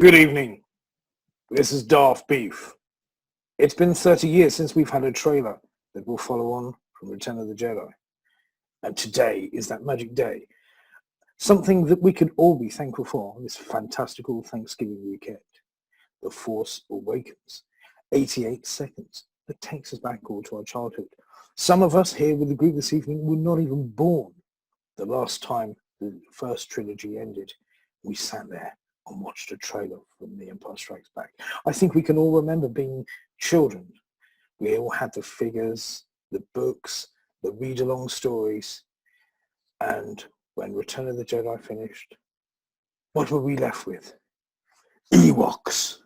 Good evening. This is Darth Beef. It's been 30 years since we've had a trailer that will follow on from Return of the Jedi. And today is that magic day. Something that we could all be thankful for on this fantastical Thanksgiving weekend. The Force Awakens. 88 seconds. That takes us back all to our childhood. Some of us here with the group this evening were not even born. The last time the first trilogy ended, we sat there and watched a trailer from The Empire Strikes Back. I think we can all remember being children. We all had the figures, the books, the read-along stories. And when Return of the Jedi finished, what were we left with? Ewoks.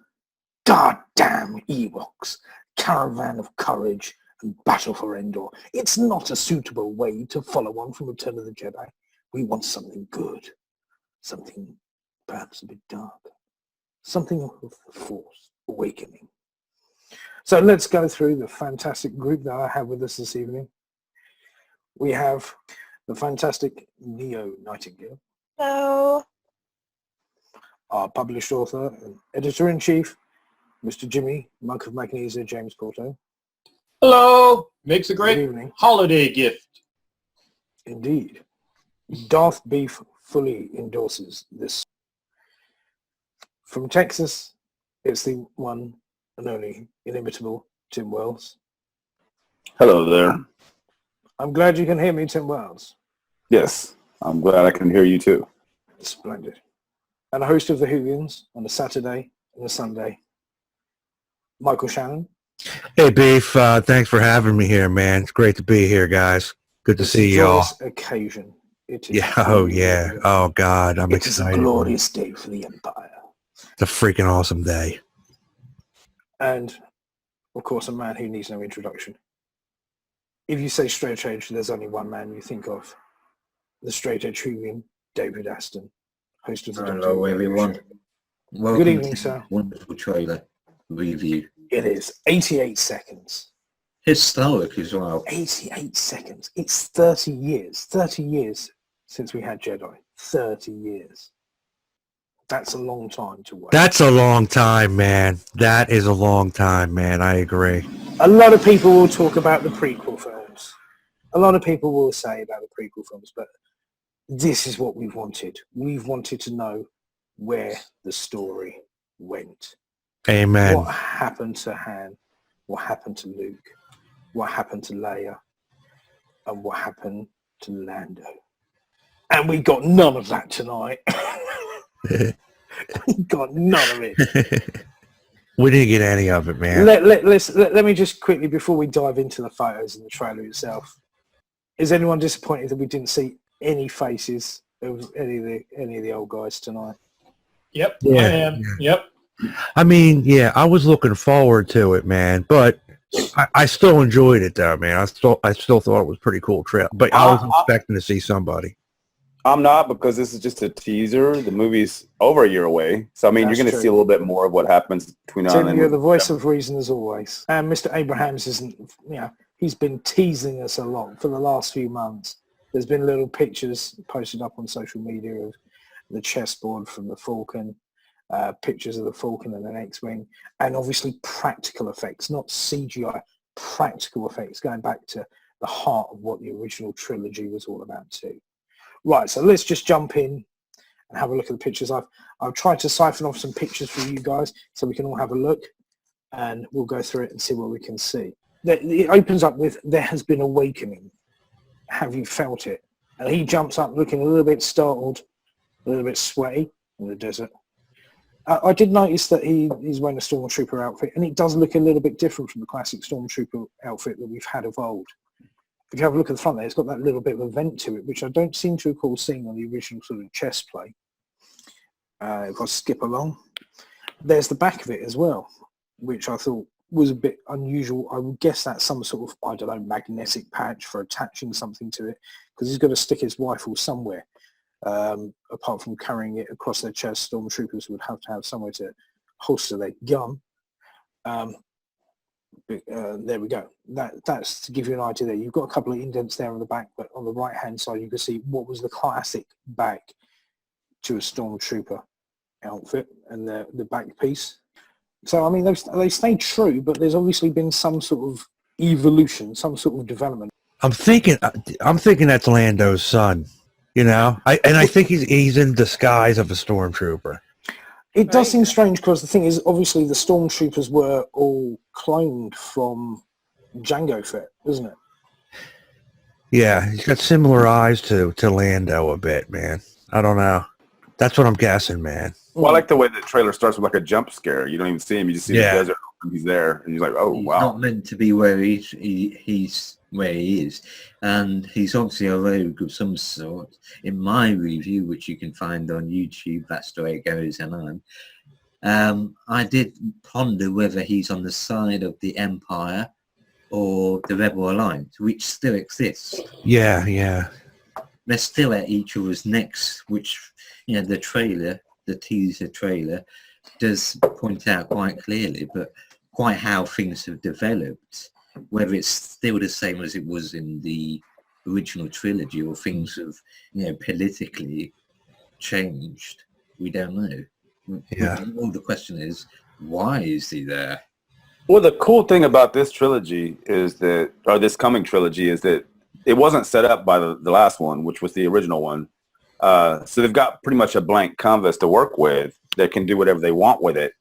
Goddamn Ewoks. Caravan of Courage and Battle for Endor. It's not a suitable way to follow on from Return of the Jedi. We want something good. Something perhaps a bit dark. Something of the Force awakening. So let's go through the fantastic group that I have with us this evening. We have the fantastic Neo Nightingale. Hello. Our published author and editor-in-chief, Mr. Jimmy, Monk of Magnesia, James Porto. Hello. Makes a Good great evening. holiday gift. Indeed. Darth Beef fully endorses this. From Texas, it's the one and only inimitable Tim Wells. Hello there. I'm glad you can hear me, Tim Wells. Yes, I'm glad I can hear you too. Splendid. And a host of the Whovians on a Saturday and a Sunday, Michael Shannon. Hey, Beef. Thanks for having me here, man. It's great to be here, guys. Good to It's see a y'all. joyous occasion. It is Yeah. Oh, yeah. Oh, God. I'm It is a excited. glorious day for the Empire. It's a freaking awesome day. And, of course, a man who needs no introduction. If you say straight edge, there's only one man you think of. The straight edge Whovian, David Aston, host of the Dr. Hello Who everyone. Show. Welcome evening, to sir. the wonderful trailer review. It is 88 seconds. Historic as well. 88 seconds. It's 30 years. 30 years since we had Jedi. 30 years. That's a long time to wait. That's a long time, man. That is a long time, man. I agree. A lot of people will talk about the prequel films. A lot of people will say about the prequel films, but this is what we've wanted. We've wanted to know where the story went. Amen. What happened to Han? What happened to Luke? What happened to Leia? And what happened to Lando? And we got none of that tonight. We got none of it. We didn't get any of it, man. Let me just quickly, before we dive into the photos and the trailer itself, is anyone disappointed that we didn't see any faces of any of the old guys tonight? Yep, Yeah. I am. Yep. I mean, yeah, I was looking forward to it, man, but I still enjoyed it, though, man. I still thought it was a pretty cool trip, but I was expecting to see somebody. I'm not, because this is just a teaser. The movie's over a year away. So, I mean, That's you're going to true. see a little bit more of what happens between now and Tim, then. you're the voice of reason as always. And Mr. Abrahams isn't, he's been teasing us a lot for the last few months. There's been little pictures posted up on social media of the chessboard from the Falcon, pictures of the Falcon and an X-Wing, and obviously practical effects, not CGI, practical effects, going back to the heart of what the original trilogy was all about too. Right, so let's just jump in and have a look at the pictures. I've tried to siphon off some pictures for you guys so we can all have a look, and we'll go through it and see what we can see. It opens up with, there has been awakening. Have you felt it? And he jumps up looking a little bit startled, a little bit sweaty in the desert. I did notice that he's wearing a Stormtrooper outfit, and it does look a little bit different from the classic Stormtrooper outfit that we've had of old. If you have a look at the front there, it's got that little bit of a vent to it, which I don't seem to recall seeing on the original sort of chess play. If I skip along, there's the back of it as well, which I thought was a bit unusual. I would guess that's some sort of, I don't know, magnetic patch for attaching something to it, because he's got to stick his rifle somewhere. Apart from carrying it across their chest, Stormtroopers would have to have somewhere to holster their gun. There we go. That's to give you an idea there. You've got a couple of indents there on the back, but on the right hand side you can see what was the classic back to a Stormtrooper outfit and the back piece. So I mean, they stayed true, but there's obviously been some sort of evolution, some sort of development. I'm thinking that's Lando's son. You know, I think he's in disguise of a stormtrooper. It does seem strange because the thing is, obviously, the stormtroopers were all cloned from Jango Fett, isn't it? Yeah, he's got similar eyes to Lando a bit, man. I don't know. That's what I'm guessing, man. Well, I like the way the trailer starts with like a jump scare. You don't even see him; you just see the desert. And he's there, and he's like, "Oh, He's wow!" not meant to be where he's where he is, and he's obviously a rogue of some sort. In my review, which you can find on YouTube, that's the way it goes, and I did ponder whether he's on the side of the Empire or the Rebel Alliance, which still exists. Yeah. They're still at each other's necks, which, you know, the teaser trailer does point out quite clearly, but quite how things have developed, whether it's still the same as it was in the original trilogy or things have, you know, politically changed, we don't know. Yeah. Well, the question is, why is he there? Well, the cool thing about this trilogy is that, or this coming trilogy, is that it wasn't set up by the last one, which was the original one. So they've got pretty much a blank canvas to work with that can do whatever they want with it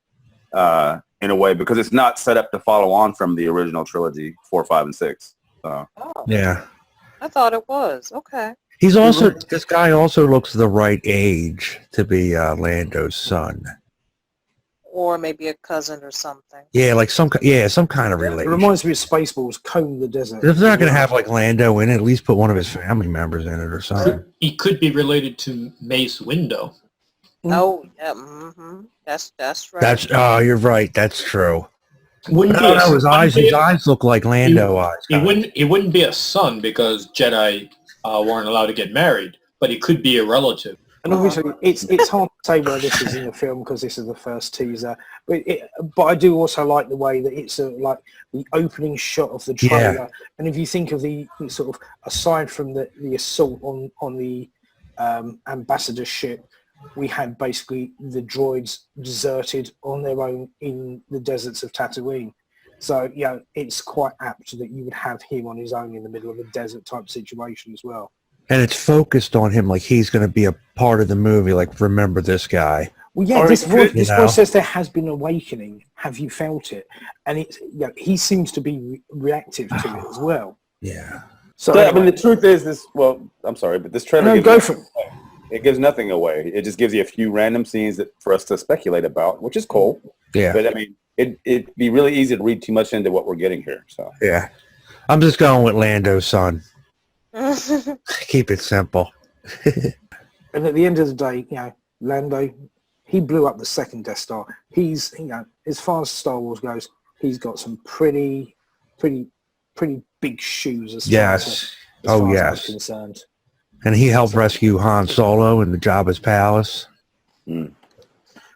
in a way, because it's not set up to follow on from the original trilogy, 4, 5, and 6. So. Oh, Yeah. I thought it was. Okay. This guy also looks the right age to be Lando's son. Or maybe a cousin or something. Yeah, like some kind of It relation. reminds me of Spaceballs, Comb the Desert. If they're not going to have like Lando in it, at least put one of his family members in it or something. He could be related to Mace Windu. Oh, yeah. That's right. You're right. That's true. Wouldn't No, his eyes look like Lando eyes. He wouldn't be a son because Jedi weren't allowed to get married, but he could be a relative. And obviously, it's hard to say where this is in the film because this is the first teaser. But I do also like the way that it's like the opening shot of the trailer. Yeah. And if you think of the sort of, aside from the assault on the ambassador ship, we had basically the droids deserted on their own in the deserts of Tatooine. So, yeah, it's quite apt that you would have him on his own in the middle of a desert type situation as well. And it's focused on him like he's going to be a part of the movie, like, remember this guy. Well, yeah, this voice says there has been awakening. Have you felt it? And it's, he seems to be reactive to it as well. Yeah. So I mean, the truth is this. Well, I'm sorry, but this trailer it gives nothing away. It just gives you a few random scenes for us to speculate about, which is cool. Yeah. But I mean, it'd be really easy to read too much into what we're getting here. So Yeah. I'm just going with Lando's son. Keep it simple. And at the end of the day, Lando, he blew up the second Death Star. He's, as far as Star Wars goes, he's got some pretty big shoes as far as I'm concerned. And he helped rescue Han Solo in the Jabba's palace. Mm.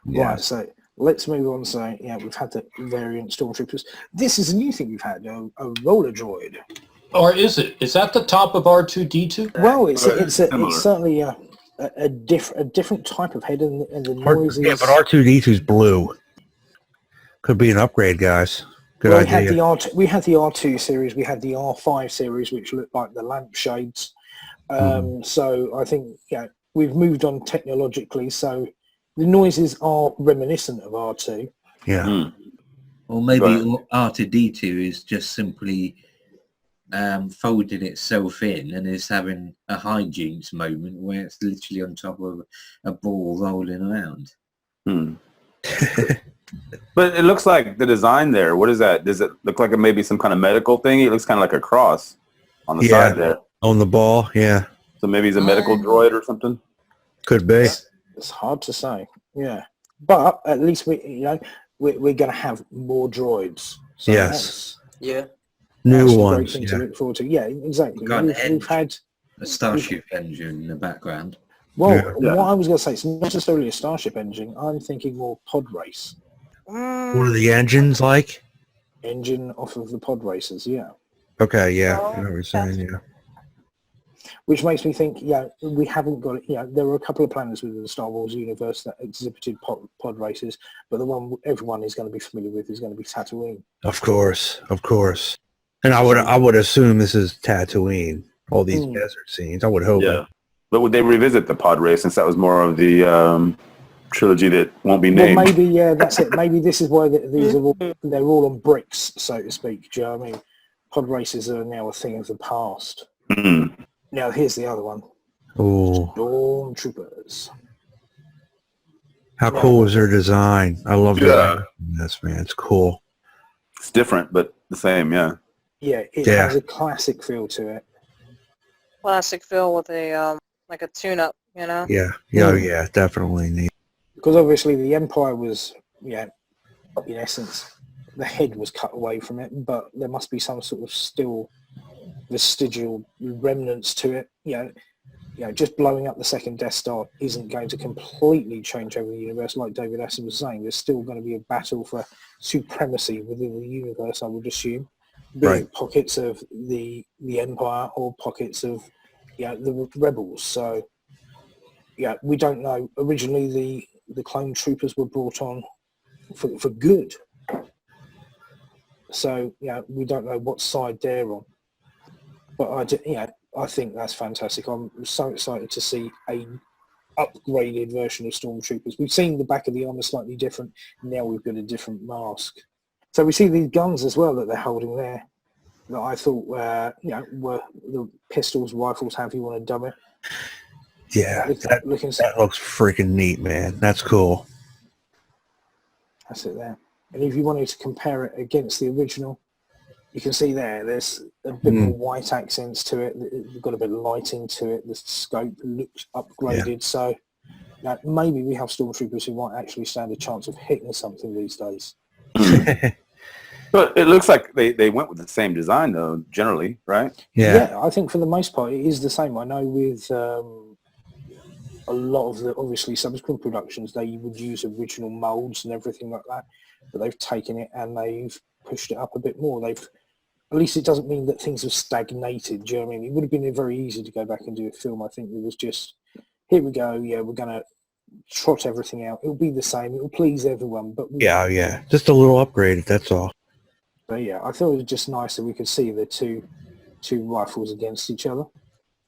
Right, so let's move on. So, we've had the variant Stormtroopers. This is a new thing we've had, a roller droid. Or is it? Is that the top of R2-D2? Well, it's certainly a different type of head, and the noise is... Yeah, but R2-D2's blue. Could be an upgrade, guys. Good idea. We had the R2 series, we had the R5 series, which looked like the lampshades. So I think, we've moved on technologically, so the noises are reminiscent of R2. Yeah. Mm. Or maybe R2-D2 is just simply folded itself in and is having a hijinks moment where it's literally on top of a ball rolling around. Hmm. But it looks like the design there. What is that? Does it look like maybe some kind of medical thing? It looks kind of like a cross on the side there. On the ball, yeah. So maybe he's a medical droid or something. Could be. It's hard to say. Yeah, but at least we're going to have more droids. So Yes. Yeah. New a ones. great thing to look forward to. Yeah, exactly. Got an We've had a starship engine in the background. what Yeah. I was going to say. It's not necessarily a starship engine. I'm thinking more pod race What are the engines like? engine off of the pod racers. Yeah. Okay, yeah. Oh, I know what you're saying, yeah. Which makes me think, we haven't got it. There were a couple of planets within the Star Wars universe that exhibited pod races, but the one everyone is going to be familiar with is going to be Tatooine. Of course. And I would assume this is Tatooine. All these desert scenes. I would hope. Yeah. But would they revisit the pod race since that was more of the trilogy that won't be named? Well, maybe, that's it. Maybe this is why these are they're all on bricks, so to speak. Do you know what I mean? Pod races are now a thing of the past. Mm. Now, here's the other one. Oh, Stormtroopers. how cool is their design? I love this, man. It's cool. It's different, but the same, yeah. Yeah, it has a classic feel to it. Classic feel with a like a tune-up, Yeah, definitely neat. Because obviously the Empire was, in essence, the head was cut away from it, but there must be some sort of still vestigial remnants to it. Just blowing up the second Death Star isn't going to completely change over the universe. Like David Aston was saying, there's still going to be a battle for supremacy within the universe, I would assume. Be it pockets of the Empire or pockets of the rebels. So we don't know. Originally the clone troopers were brought on for good. So we don't know what side they're on. But I think that's fantastic. I'm so excited to see a upgraded version of Stormtroopers. We've seen the back of the armor slightly different. Now we've got a different mask. So we see these guns as well that they're holding there that I thought were the pistols, rifles, however you want to dub it. Yeah, that looks freaking neat, man. That's cool. That's it there. And if you wanted to compare it against the original, you can see there's a bit more white accents to it. We've got a bit of lighting to it. The scope looks upgraded. So maybe we have Stormtroopers who might actually stand a chance of hitting something these days. But it looks like they went with the same design, though, generally, right? Yeah, I think for the most part it is the same. I know with a lot of the, obviously, subsequent productions, they would use original molds and everything like that, but they've taken it and they've pushed it up a bit more. At least it doesn't mean that things have stagnated. Do you know what I mean? It would have been very easy to go back and do a film. I think it was just, here we go, we're going to trot everything out. It'll be the same. It'll please everyone. But just a little upgraded, that's all. But I thought it was just nice that we could see the two rifles against each other.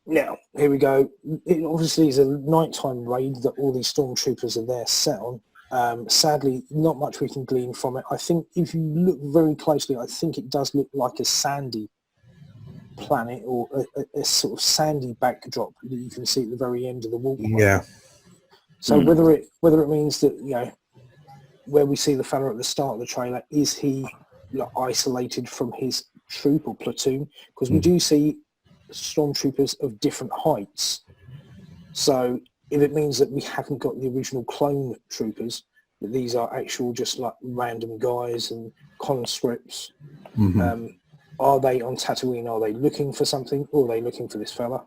Now, here we go. It obviously is a nighttime raid that all these stormtroopers are there set on. Sadly, not much we can glean from it. I think if you look very closely, I think it does look like a sandy planet or a sort of sandy backdrop that you can see at the very end of the walkway. Yeah. So whether it means that, where we see the fella at the start of the trailer, is he isolated from his troop or platoon? Because we do see stormtroopers of different heights. So if it means that we haven't got the original clone troopers, that these are actual just like random guys and conscripts, are they on Tatooine? Are they looking for something, or are they looking for this fella?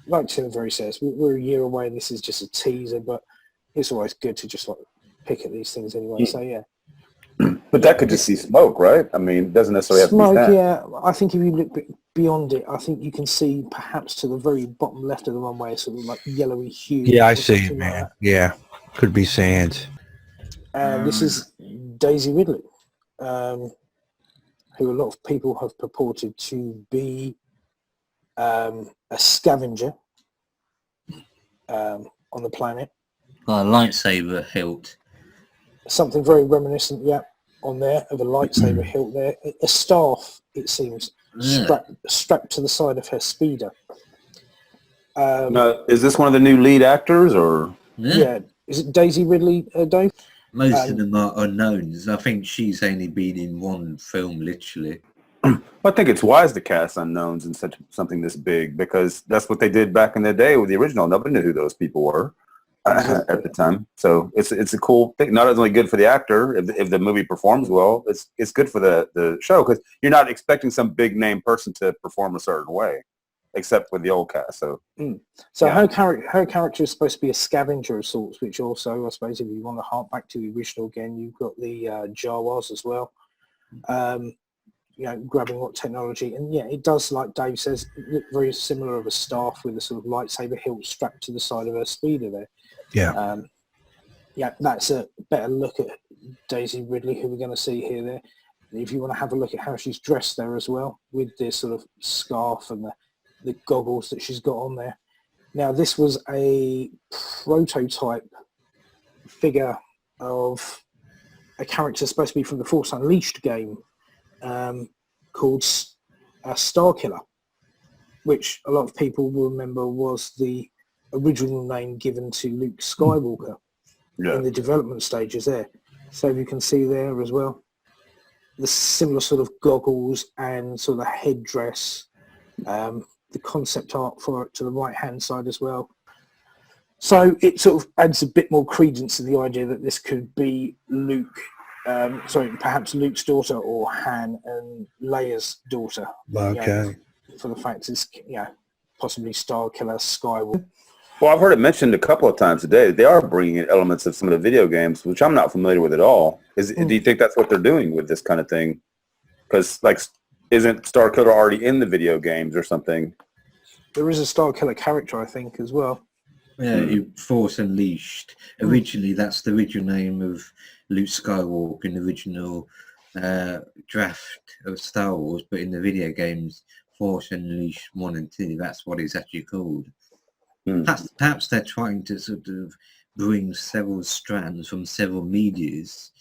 Like Tim very says, we're a year away and this is just a teaser, but it's always good to just pick at these things anyway. So But that could just be smoke, right? I mean, it doesn't necessarily have to be smoke. that. Yeah, I think if you look beyond it, I think you can see perhaps to the very bottom left of the runway, sort of like yellowy hue. Yeah, I see it, man. Could be sand. This is Daisy Ridley, who a lot of people have purported to be a scavenger on the planet. Got a lightsaber hilt. Something very reminiscent, on there, of a lightsaber hilt there. A staff, it seems, strapped to the side of her speeder. Now, is this one of the new lead actors, or? Yeah. Is it Daisy Ridley, Dave? Most of them are unknowns. I think she's only been in one film, literally. I think it's wise to cast unknowns in something this big, because that's what they did back in the day with the original. Nobody knew who those people were at the time. So it's a cool thing. Not only good for the actor, if the movie performs well, it's good for the show, because you're not expecting some big name person to perform a certain way, except with the old cast. So her character is supposed to be a scavenger of sorts, which also, I suppose, if you want to hark back to the original again, you've got the Jawas as well. grabbing what technology. And yeah, it does, like Dave says, look very similar of a staff with a sort of lightsaber hilt strapped to the side of her speeder there. Yeah. Yeah, that's a better look at Daisy Ridley, who we're going to see here there. If you want to have a look at how she's dressed there as well, with this sort of scarf and the goggles that she's got on there. Now, this was a prototype figure of a character supposed to be from the Force Unleashed game called Starkiller, which a lot of people will remember was the original name given to Luke Skywalker in the development stages there. So you can see there as well the similar sort of goggles and sort of headdress, the concept art for it to the right hand side as well. So it sort of adds a bit more credence to the idea that this could be Luke, perhaps Luke's daughter or Han and Leia's daughter. Okay. For the fact it's possibly Starkiller, Skywalker. Well, I've heard it mentioned a couple of times today. They are bringing in elements of some of the video games, which I'm not familiar with at all. Do you think that's what they're doing with this kind of thing? Because, isn't Starkiller already in the video games or something? There is a Starkiller character, I think, as well. Yeah, Force Unleashed. Originally, that's the original name of Luke Skywalker in the original draft of Star Wars, but in the video games, Force Unleashed 1 and 2, that's what it's actually called. Perhaps they're trying to sort of bring several strands from several medias,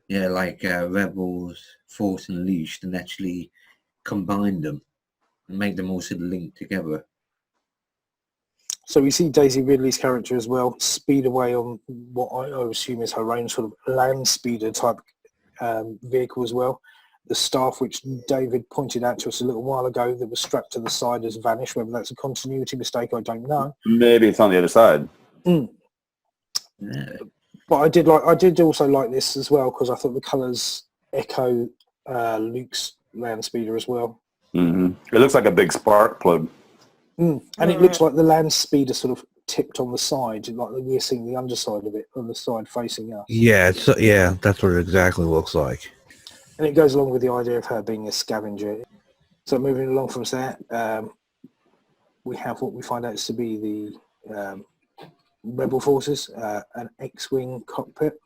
like Rebels, Force Unleashed, and actually combine them and make them all sort of linked together. So we see Daisy Ridley's character as well speed away on what I assume is her own sort of land speeder type vehicle as well. The staff, which David pointed out to us a little while ago, that was strapped to the side, has vanished. Whether that's a continuity mistake, I don't know. Maybe it's on the other side. Yeah. But I did also like this as well, because I thought the colours echo Luke's land speeder as well. Mm-hmm. It looks like a big spark plug. And it looks like the land speeder sort of tipped on the side, like we're seeing the underside of it on the side facing us. Yeah, that's what it exactly looks like. And it goes along with the idea of her being a scavenger. So moving along from that, we have what we find out to be the Rebel forces, an X-Wing cockpit.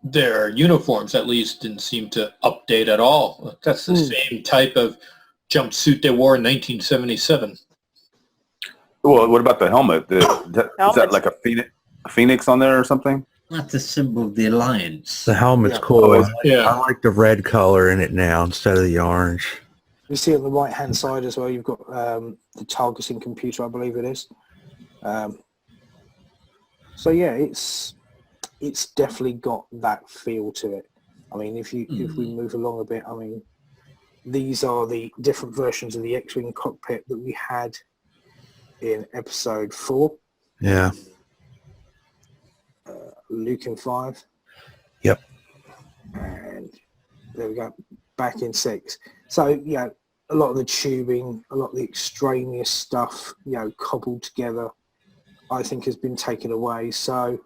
Their uniforms, at least, didn't seem to update at all. That's the same type of jumpsuit they wore in 1977. Well, what about the helmet? Is that like a phoenix on there or something? That's a symbol of the Alliance. The helmet's cool. Yeah. I like the red color in it now instead of the orange. You see on the right hand side as well, you've got the targeting computer, I believe it is. So yeah, it's definitely got that feel to it. I mean, if we move along a bit, I mean, these are the different versions of the X-Wing cockpit that we had in episode 4. Yeah. Luke in 5. Yep. And there we go, back in 6. So, yeah, a lot of the tubing, a lot of the extraneous stuff, cobbled together, I think has been taken away. So,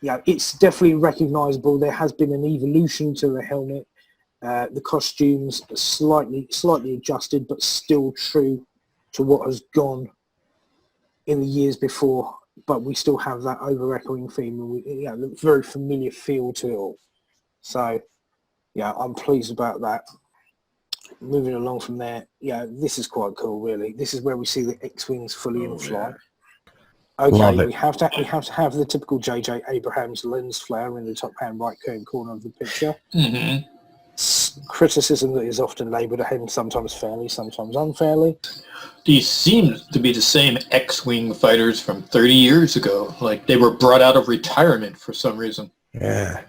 yeah, it's definitely recognisable. There has been an evolution to the helmet. The costumes are slightly adjusted, but still true to what has gone in the years before. But we still have that over-echoing theme, and the very familiar feel to it all. So, yeah, I'm pleased about that. Moving along from there, this is quite cool, really. This is where we see the X-Wings fully in flight. Okay, we have to have the typical J.J. Abrams lens flare in the top-hand right-hand corner of the picture. Mm-hmm. Criticism that is often labelled at him, sometimes fairly, sometimes unfairly. These seem to be the same X-Wing fighters from 30 years ago. Like they were brought out of retirement for some reason. Yeah.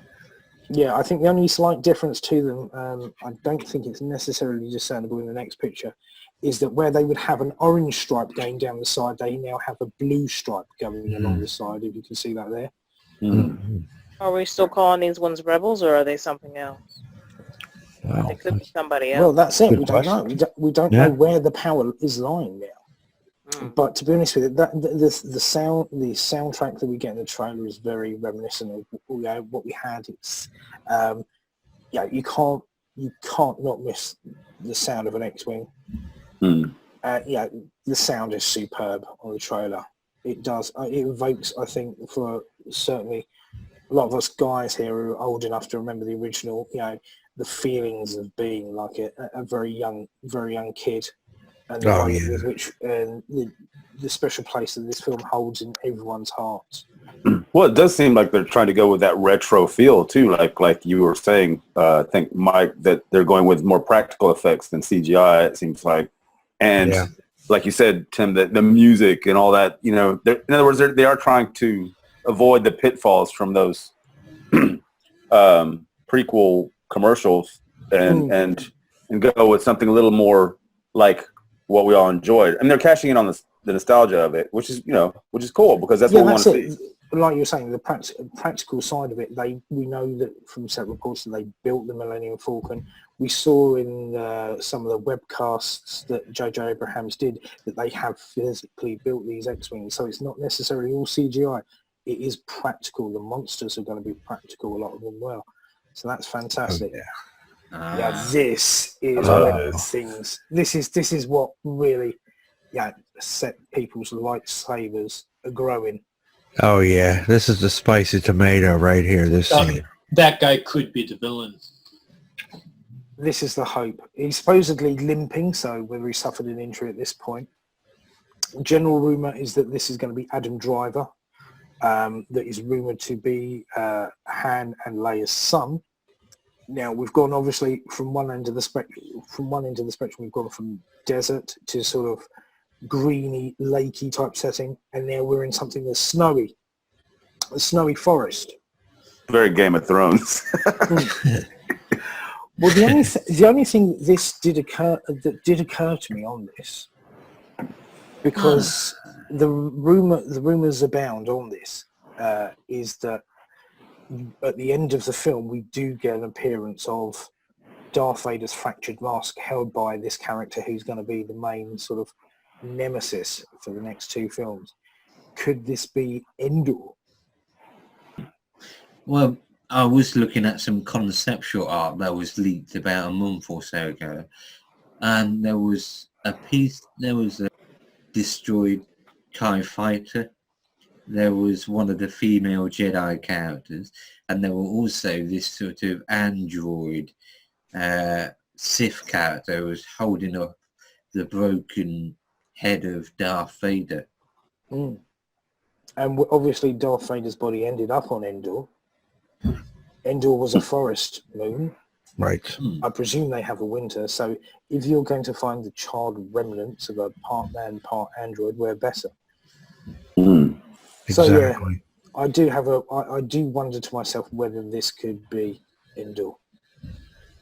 Yeah, I think the only slight difference to them, I don't think it's necessarily discernible in the next picture, is that where they would have an orange stripe going down the side, they now have a blue stripe going along the side, if you can see that there. Mm-hmm. Are we still calling these ones rebels, or are they something else? Wow. It could be somebody else. Well, that's it. Good We don't question. know. We don't know where the power is lying now. But to be honest with you, the soundtrack that we get in the trailer is very reminiscent of what we had. It's you can't you can't not miss the sound of an X-Wing. Yeah, the sound is superb on the trailer. It does. It evokes, I think, for certainly a lot of us guys here who are old enough to remember the original, the feelings of being like a very young kid, and the way with which the special place that this film holds in everyone's hearts. Well, it does seem like they're trying to go with that retro feel too, like you were saying. I think, Mike, that they're going with more practical effects than CGI. It seems like, and like you said, Tim, that the music and all that. In other words, they are trying to avoid the pitfalls from those prequel commercials and go with something a little more like what we all enjoyed. I mean, they're cashing in on the nostalgia of it, which is cool because that's what we want to see. Like you were saying, the practical side of it, we know that from set reports that they built the Millennium Falcon. We saw in some of the webcasts that J.J. Abrams did that they have physically built these X-Wings, so it's not necessarily all CGI. It is practical. The monsters are going to be practical, a lot of them well. So that's fantastic. This is one things. This is what really set people's lightsabers are growing. Oh yeah, this is the spicy tomato right here. That guy could be the villain. This is the hope. He's supposedly limping, so whether he suffered an injury at this point. General rumor is that this is going to be Adam Driver, that is rumored to be Han and Leia's son. Now we've gone obviously from one end of the spectrum. We've gone from desert to sort of greeny, lakey type setting, and now we're in something that's snowy, a snowy forest. Very Game of Thrones. Well, the only thing that did occur to me on this, because the rumors abound on this, is that at the end of the film we do get an appearance of Darth Vader's fractured mask held by this character who's going to be the main sort of nemesis for the next two films. Could this be Endor? Well, I was looking at some conceptual art that was leaked about a month or so ago, and there was a destroyed TIE fighter, there was one of the female Jedi characters, and there were also this sort of android Sith character who was holding up the broken head of Darth Vader. And obviously Darth Vader's body ended up on Endor. Endor was a forest moon. Right. I presume they have a winter, so if you're going to find the charred remnants of a part man, part android, where better? So Exactly. I do wonder to myself whether this could be Endor.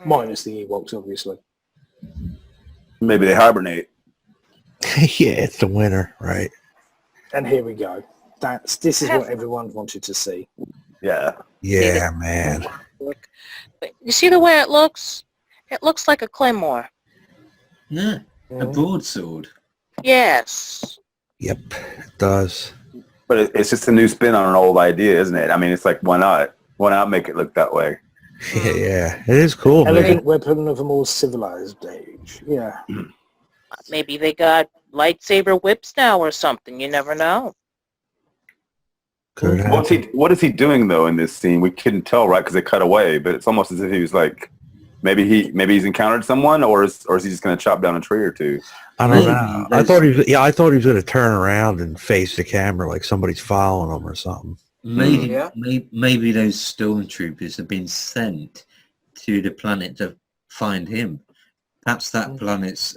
Minus the Ewoks, obviously. Maybe they hibernate. Yeah, it's the winter, right? And here we go. This is what everyone wanted to see. Yeah. Yeah, man. Look, you see the way it looks? It looks like a claymore. Yeah, a broadsword. Yes. Yep, it does. But it's just a new spin on an old idea, isn't it? I mean, it's like, why not? Why not make it look that way? Yeah, it is cool, man. Elegant weapon of a more civilized age. Yeah. Maybe they got lightsaber whips now or something. You never know. Could happen. What is he doing though in this scene? We couldn't tell, right? Because they cut away, but it's almost as if he was like, maybe he's encountered someone, or is he just going to chop down a tree or two? I don't know. I thought he was going to turn around and face the camera like somebody's following him or something. Maybe those stormtroopers have been sent to the planet to find him. Perhaps that planet's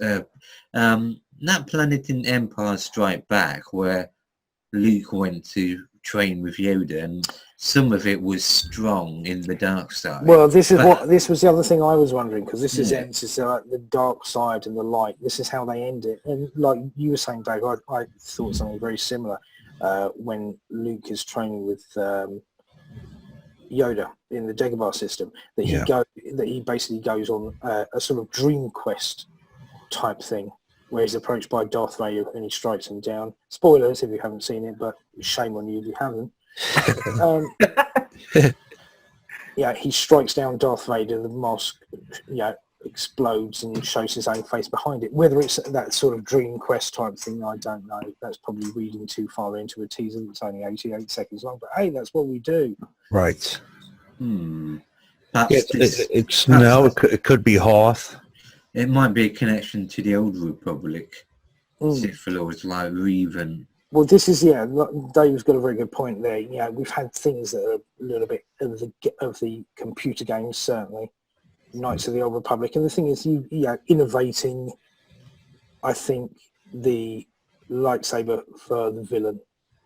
that planet in Empire Strike Back where Luke went to train with Yoda, and some of it was strong in the dark side. Well, this was the other thing I was wondering, because this is like the dark side and the light. This is how they end it. And like you were saying, Dave, I thought something very similar when Luke is training with Yoda in the Dagobah system. That he basically goes on a sort of dream quest type thing, where he's approached by Darth Vader and he strikes him down. Spoilers if you haven't seen it, but shame on you if you haven't. yeah, he strikes down Darth Vader, the mask, explodes and shows his own face behind it. Whether it's that sort of Dream Quest type thing, I don't know. That's probably reading too far into a teaser that's only 88 seconds long. But hey, that's what we do. Right. Perhaps It could be Hoth. it might be a connection to the Old Republic. Sith Lords like Revan. Well, this is, Dave's got a very good point there. We've had things that are a little bit of the computer games, certainly. Knights of the Old Republic. And the thing is, innovating, I think, the lightsaber for the villain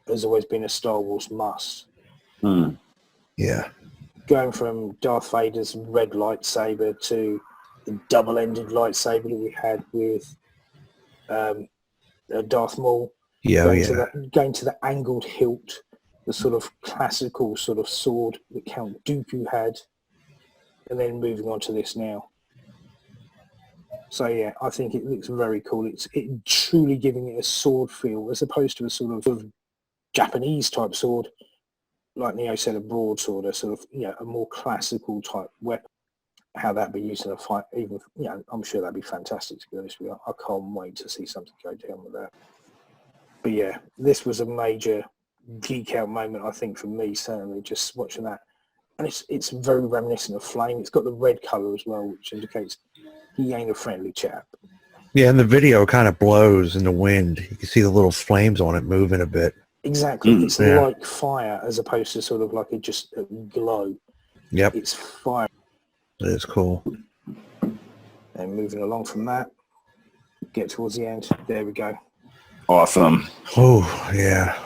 has always been a Star Wars must. Yeah. Going from Darth Vader's red lightsaber to the double-ended lightsaber that we had with Darth Maul. Going to the angled hilt, the sort of classical sort of sword that Count Dooku had, and then moving on to this now. So yeah, I think it looks very cool. It's truly giving it a sword feel as opposed to a sort of Japanese type sword, like Neo said, a broadsword, a sort of a more classical type weapon. How that'd be used in a fight, even I'm sure that'd be fantastic. To be honest with you, I can't wait to see something go down with that. But yeah, this was a major geek out moment, I think, for me, certainly, just watching that. And it's very reminiscent of Flame. It's got the red colour as well, which indicates he ain't a friendly chap. Yeah, and the video kind of blows in the wind. You can see the little flames on it moving a bit. Exactly. It's like fire as opposed to sort of like a glow. Yep. It's fire. It is cool. And moving along from that, get towards the end. There we go. Awesome. Oh, yeah.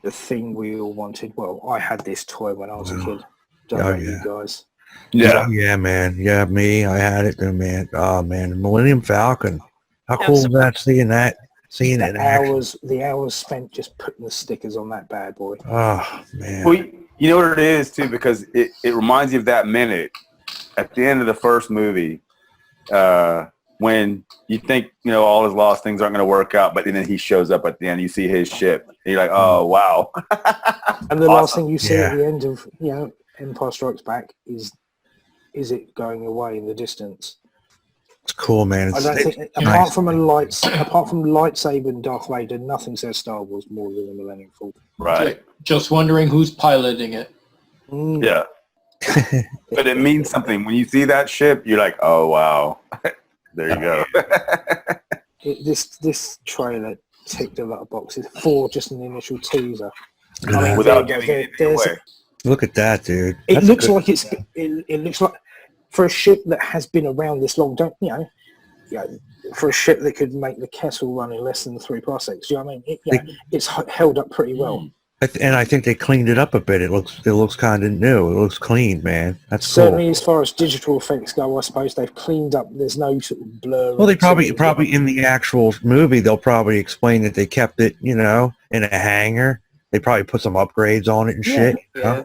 The thing we all wanted. Well, I had this toy when I was a kid. Don't know you guys. Yeah. Yeah, man. Yeah, me. I had it there, man. Oh, man. The Millennium Falcon. How cool is that, seeing that? Seeing it in action. The hours spent just putting the stickers on that bad boy. Oh, man. Well, you know what it is, too, because it reminds you of that minute at the end of the first movie when you think, all his lost things aren't going to work out, but then he shows up at the end. You see his ship. And you're like, oh, wow. And the last thing you see at the end of, Empire Strikes Back is it going away in the distance. It's cool, man. I don't think, apart from lightsaber and Darth Vader, nothing says Star Wars more than the Millennium Falcon. Right. Just wondering who's piloting it. Yeah. But it means something. When you see that ship, you're like, oh, wow. There you go. This trailer ticked a lot of boxes for just an initial teaser. Without giving anything away. Look at that, dude. It looks like it looks like for a ship that has been around this long, for a ship that could make the Kessel run in less than 3 parsecs. You know what I mean? It's held up pretty well. And I think they cleaned it up a bit. It looks kind of new. It looks clean, man. That's certainly cool. As far as digital effects go, I suppose they've cleaned up. There's no sort of blur. Well, they probably in the actual movie they'll probably explain that they kept it, in a hangar. They probably put some upgrades on it and shit. Yeah.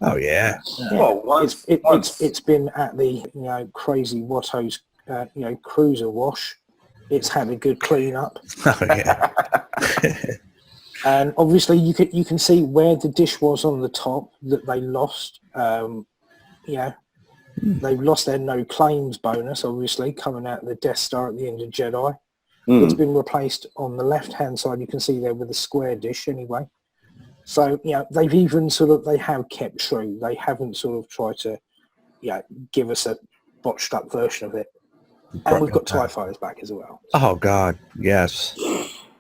Oh yeah. Well, it's been at the crazy Watto's cruiser wash. It's had a good clean up. Oh yeah. And obviously you can see where the dish was on the top that they lost. They've lost their no claims bonus, obviously, coming out of the Death Star at the end of Jedi. It's been replaced on the left-hand side. You can see there with a square dish anyway. So, they've even they have kept true. They haven't sort of tried to, give us a botched up version of it. And we've got TIE fighters back as well. Oh God, yes.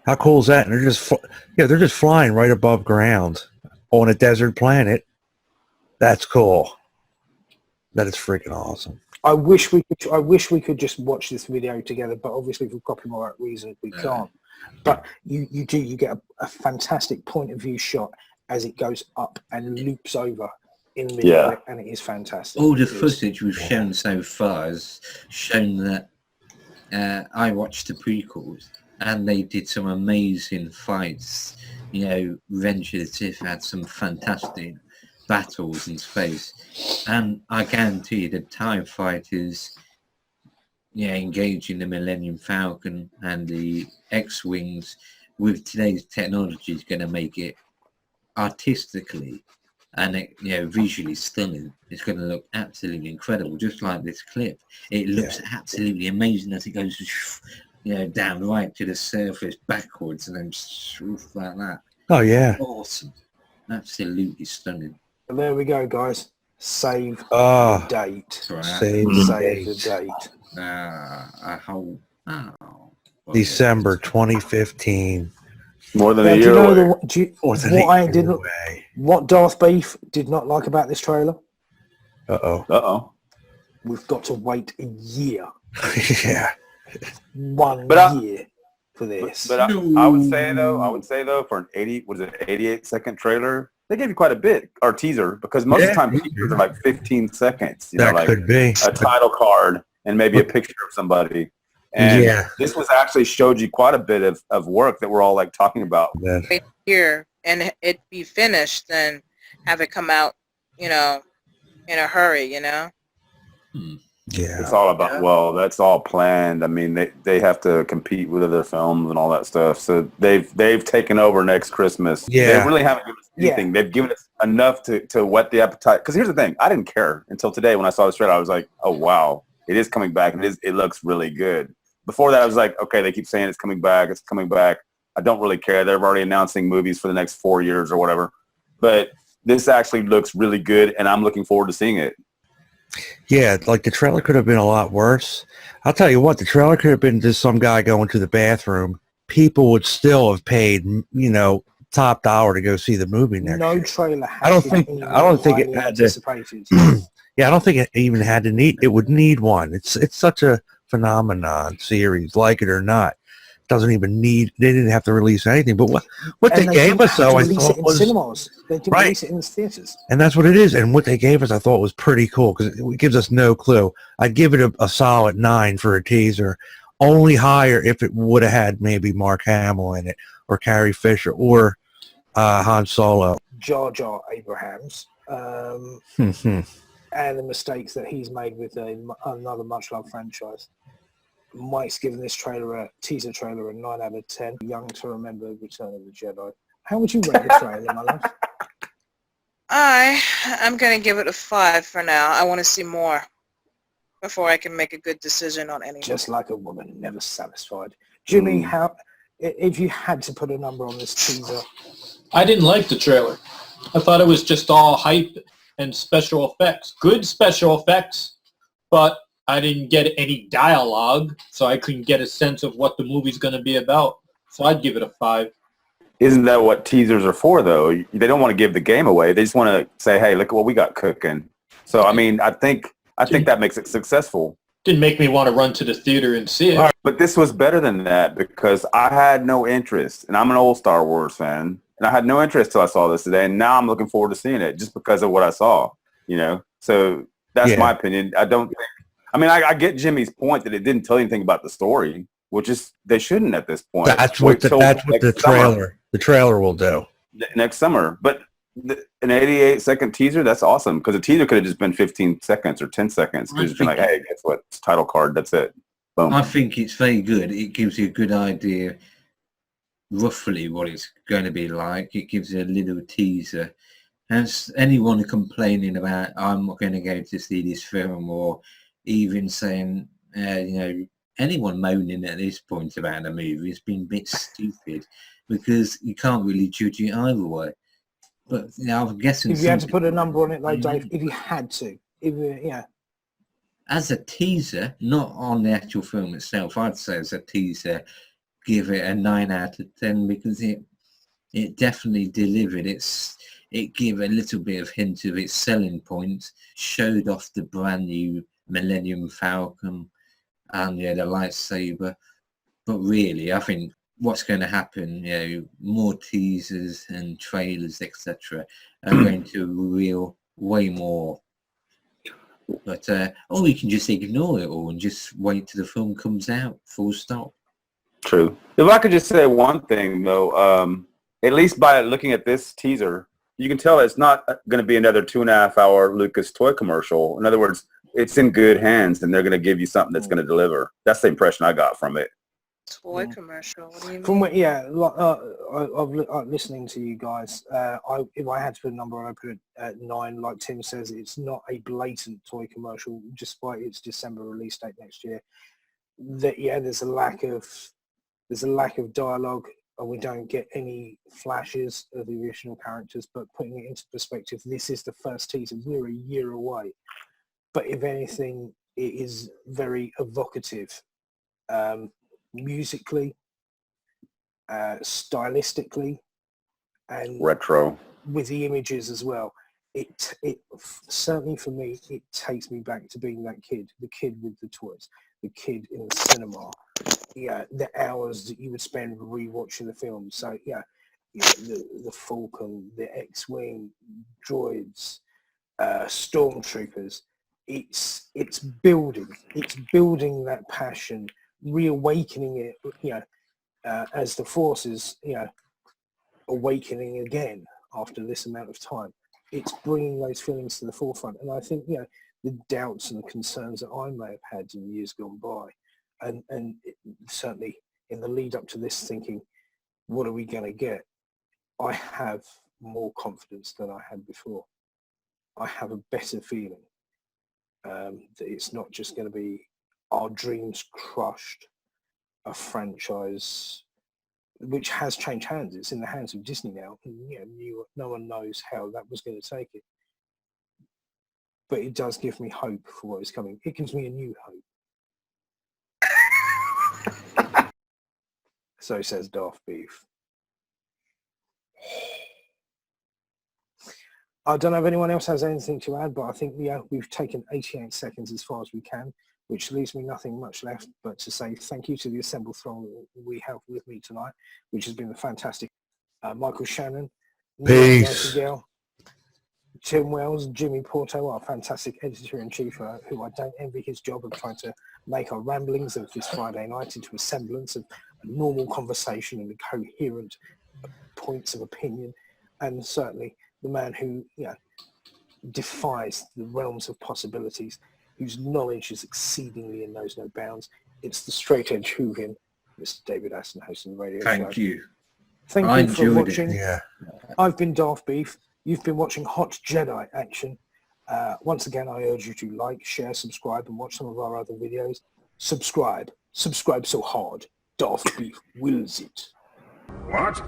How cool is that? And they're just flying right above ground on a desert planet. That's cool. That is freaking awesome. I wish we could just watch this video together, but obviously for copyright reasons we can't. But you get a fantastic point of view shot as it goes up and loops over in the middle of it, and it is fantastic. All the footage we've shown so far has shown that I watched the prequels and they did some amazing fights. Revenge of the Sith had some fantastic battles in space, and I guarantee you the TIE fighters engaging the Millennium Falcon and the X-Wings with today's technology is going to make it artistically and it, visually stunning. It's going to look absolutely incredible, just like this clip. It looks absolutely amazing as it goes, down right to the surface backwards and then like that. Oh yeah. Awesome. Absolutely stunning. But there we go, guys. Save the Oh, date. save Save the the date. I hope. December 2015. More than Now, a do year you know away. More than what a I year didn't, away. what Darth Beef did not like about this trailer? Uh-oh. Uh-oh. We've got to wait a year, Yeah. 1 But year for this. But I would say though, for an 88 second trailer, they gave you quite a bit, or teaser, because most of the time teasers are like 15 seconds. That like could be. a title card and maybe a picture of somebody. And this was actually showed you quite a bit of work that we're all like talking about. Right here and it be finished, then have it come out, in a hurry, Yeah. It's all about, that's all planned. I mean, they have to compete with other films and all that stuff. So they've taken over next Christmas. Yeah. They really haven't given us anything. They've given us enough to whet the appetite. Because here's the thing. I didn't care until today when I saw this trailer. I was like, oh, wow, it is coming back. And it looks really good. Before that, I was like, okay, they keep saying it's coming back. It's coming back. I don't really care. They're already announcing movies for the next 4 years or whatever. But this actually looks really good, and I'm looking forward to seeing it. Yeah, like the trailer could have been a lot worse. I'll tell you what, the trailer could have been just some guy going to the bathroom. People would still have paid, top dollar to go see the movie next No year. trailer. I don't think it had to. Yeah, I don't think it even had to need. It would need one. It's such a phenomenon series, like it or not. Doesn't even need. They didn't have to release anything. But what they gave us, though, I thought was cinemas. They didn't right. release it in the theaters. And that's what it is. And what they gave us, I thought was pretty cool because it gives us no clue. I'd give it a solid 9 for a teaser. Only higher if it would have had maybe Mark Hamill in it or Carrie Fisher or Han Solo. Jar Jar Abrahams. And the mistakes that he's made with another much-loved franchise. Mike's given this teaser trailer a 9 out of 10. Young to remember Return of the Jedi. How would you rate the trailer, my love? I'm going to give it a 5 for now. I want to see more before I can make a good decision on anything. Just like a woman, never satisfied. Jimmy, if you had to put a number on this teaser? I didn't like the trailer. I thought it was just all hype and special effects. Good special effects, but I didn't get any dialogue, so I couldn't get a sense of what the movie's going to be about. So I'd give it a 5. Isn't that what teasers are for, though? They don't want to give the game away. They just want to say, hey, look at what we got cooking. So, I mean, I think that makes it successful. Didn't make me want to run to the theater and see it. But this was better than that because I had no interest, and I'm an old Star Wars fan, and I had no interest till I saw this today, and now I'm looking forward to seeing it just because of what I saw, So that's my opinion. I get Jimmy's point that it didn't tell you anything about the story, which is they shouldn't at this point. That's what the trailer will do. Next summer. But an 88-second teaser, that's awesome because a teaser could have just been 15 seconds or 10 seconds. It's just been like, hey, guess what? It's title card. That's it. Boom. I think it's very good. It gives you a good idea roughly what it's going to be like. It gives you a little teaser. As anyone complaining about, I'm not going to go to see this film, or even saying, anyone moaning at this point about a movie has been a bit stupid because you can't really judge it either way. But I'm guessing if you had to put a number on it, though, Dave, if you had to, as a teaser, not on the actual film itself, I'd say as a teaser, give it a 9 out of 10 because it definitely delivered. It gave a little bit of hint of its selling points, showed off the brand new Millennium Falcon and the lightsaber. But really, I think what's going to happen, more teasers and trailers, etc., are going to reveal way more. But or we can just ignore it all and just wait till the film comes out, full stop. True. If I could just say one thing, though, at least by looking at this teaser, you can tell it's not going to be another 2.5-hour Lucas toy commercial. In other words, it's in good hands, and they're going to give you something that's going to deliver. That's the impression I got from it. Toy commercial. What do you mean? From what, yeah, listening to you guys, if I had to put a number, I'd put it at 9. Like Tim says, it's not a blatant toy commercial, despite its December release date next year. That there's a lack of dialogue, and we don't get any flashes of the original characters. But putting it into perspective, this is the first teaser. We're a year away, but if anything, it is very evocative. Musically, stylistically, and Retro. with the images as well. It certainly for me, it takes me back to being that kid, the kid with the toys, the kid in the cinema. Yeah, the hours that you would spend rewatching the film. So the Falcon, the X-wing, droids, stormtroopers. It's building that passion, reawakening it, as the Force is, awakening again after this amount of time. It's bringing those feelings to the forefront. And I think, the doubts and concerns that I may have had in years gone by, and certainly in the lead up to this, thinking, what are we going to get? I have more confidence than I had before. I have a better feeling that it's not just going to be our dreams crushed, a franchise which has changed hands. It's in the hands of Disney now, and no one knows how that was going to take it. But it does give me hope for what is coming. It gives me a new hope. So says Darth Beef. I don't know if anyone else has anything to add, but I think we've taken 88 seconds as far as we can, which leaves me nothing much left but to say thank you to the assembled throng we have with me tonight, which has been the fantastic Michael Shannon, Neil Peace. Nightingale, Tim Wells, Jimmy Porto, our fantastic editor-in-chief, who I don't envy his job of trying to make our ramblings of this Friday night into a semblance of a normal conversation and coherent points of opinion, and certainly the man who defies the realms of possibilities, whose knowledge is exceedingly and knows no bounds. It's the straight edge Whovian, Mr. David Aston, hosting the radio show. Thank you. Thank I you for enjoyed it. watching. Yeah. I've been Darth Beef. You've been watching Hot Jedi action. Once again, I urge you to like, share, subscribe, and watch some of our other videos. Subscribe so hard, Darth Beef wills it. What?